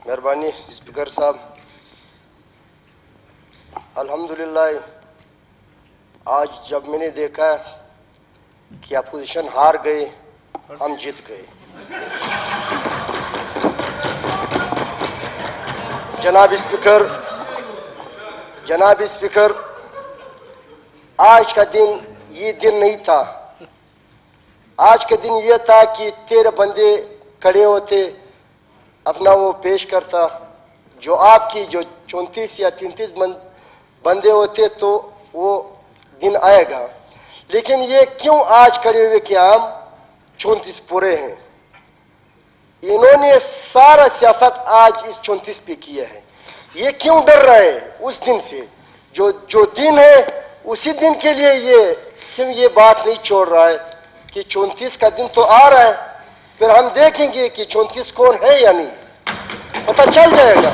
मेहरबानी स्पीकर साहब। अल्हम्दुलिल्लाह आज जब मैंने देखा कि अपोजिशन हार गए, हम जीत गए। जनाब स्पीकर, आज का दिन ये दिन नहीं था। आज का दिन ये था कि 13 बंदे खड़े होते, अपना वो पेश करता। जो आपकी जो 34 या 33 बंदे होते तो वो दिन आएगा। लेकिन ये क्यों आज खड़े हुए कि हम 34 पूरे हैं? इन्होंने सारा सियासत आज इस 34 पे किया है। ये क्यों डर रहे हैं उस दिन से? जो दिन है उसी दिन के लिए ये क्यों ये बात नहीं छोड़ रहा है कि 34 का दिन तो आ रहा है, फिर हम देखेंगे कि 34 कौन है या नहीं, पता चल जाएगा।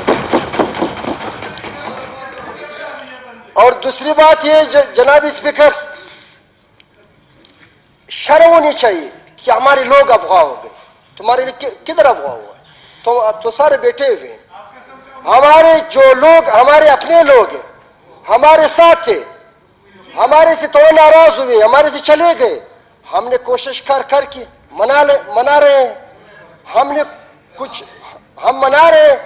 और दूसरी बात ये जनाब स्पीकर, शर्म होनी चाहिए कि हमारे लोग अफवाह हो गए। तुम्हारे लिए किधर अफवाह हुआ है? तो सारे बैठे हुए हैं। हमारे जो लोग हमारे अपने लोग हैं, हमारे साथ थे, हमारे से तो नाराज हुए, हमारे से चले गए। हमने कोशिश कर के मना रहे हैं। हम मना रहे हैं,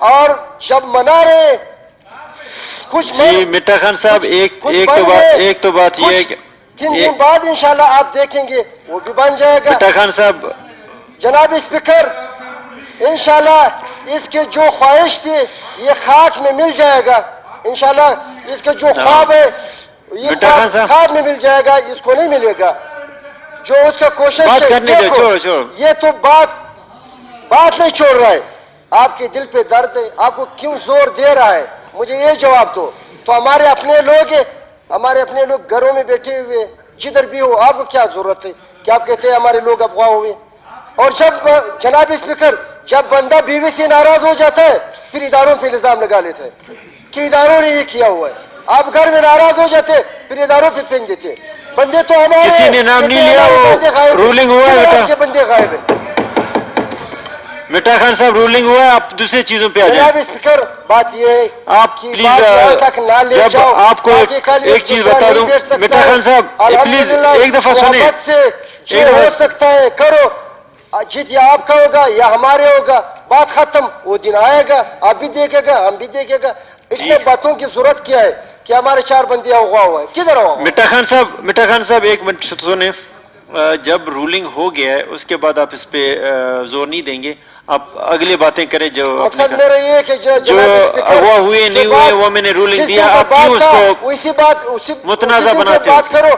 और जब मना रहे हैं कुछ जी मिट्टा खान साहब, एक तो बात ये है कि 3 दिन बाद इंशाल्लाह आप देखेंगे वो भी बन जाएगा। मिट्टा खान साहब, जनाब स्पीकर, इंशाल्लाह इसके जो ख्वाहिश थी ये खाक में मिल जाएगा। इंशाल्लाह इसके जो ख्वाब है ये खाक में मिल जाएगा, इसको नहीं मिलेगा। जो उसका कोशिश है, देखो ये तो बात नहीं छोड़ रहा है। आपके दिल पे दर्द है, आपको क्यों जोर दे रहा है? मुझे ये जवाब दो। तो हमारे अपने लोग हैं, हमारे अपने लोग घरों में बैठे हुए, जिधर भी हो, आपको क्या जरूरत है कि आप कहते हैं हमारे लोग अफवाह हुए? और जब जनाब स्पीकर, जब बंदा बीवी से नाराज हो जाता है फिर इदारों पे इल्जाम लगा लेता है कि इदारों ने ये किया हुआ है। आप घर में नाराज हो जाते फिर इदारों पे फेंक देते। बंदे तो हमारे, किसी ने नाम नहीं लिया, वो रूलिंग हुआ है, बंदे गायब है। मिट्टा खान साहब, रूलिंग हुआ है, आप दूसरी चीजों पे आ जाए। जनाब स्पीकर, बात ये है आप प्लीज, जब आपको एक चीज बता दूं, मिट्टा खान साहब प्लीज एक दफा सुनिए। से हो सकता है करो, जीत या आपका होगा या हमारे होगा, बात खत्म। वो दिन आएगा, आप भी देखेगा, हम भी देखेगा। इतने बातों की जरूरत क्या है कि हमारे 4 बंदे हुआ है? किधर हुआ? मिट्टा खान साहब एक मिनट सुने। जब रूलिंग हो गया है उसके बाद आप इस पे जोर नहीं देंगे, आप अगली बातें करें। जो मकसद मेरा ये है कि जो अगवा हुए नहीं हुए वो मैंने रूलिंग दिया, आप क्यों उसको उसी मुतनाज़ा बनाते हो? बात करो।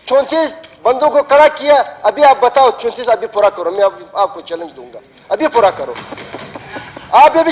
34 बंदों को खड़ा किया, अभी आप बताओ 34 अभी पूरा करो। मैं आपको चैलेंज दूंगा, अभी पूरा करो। आप अभी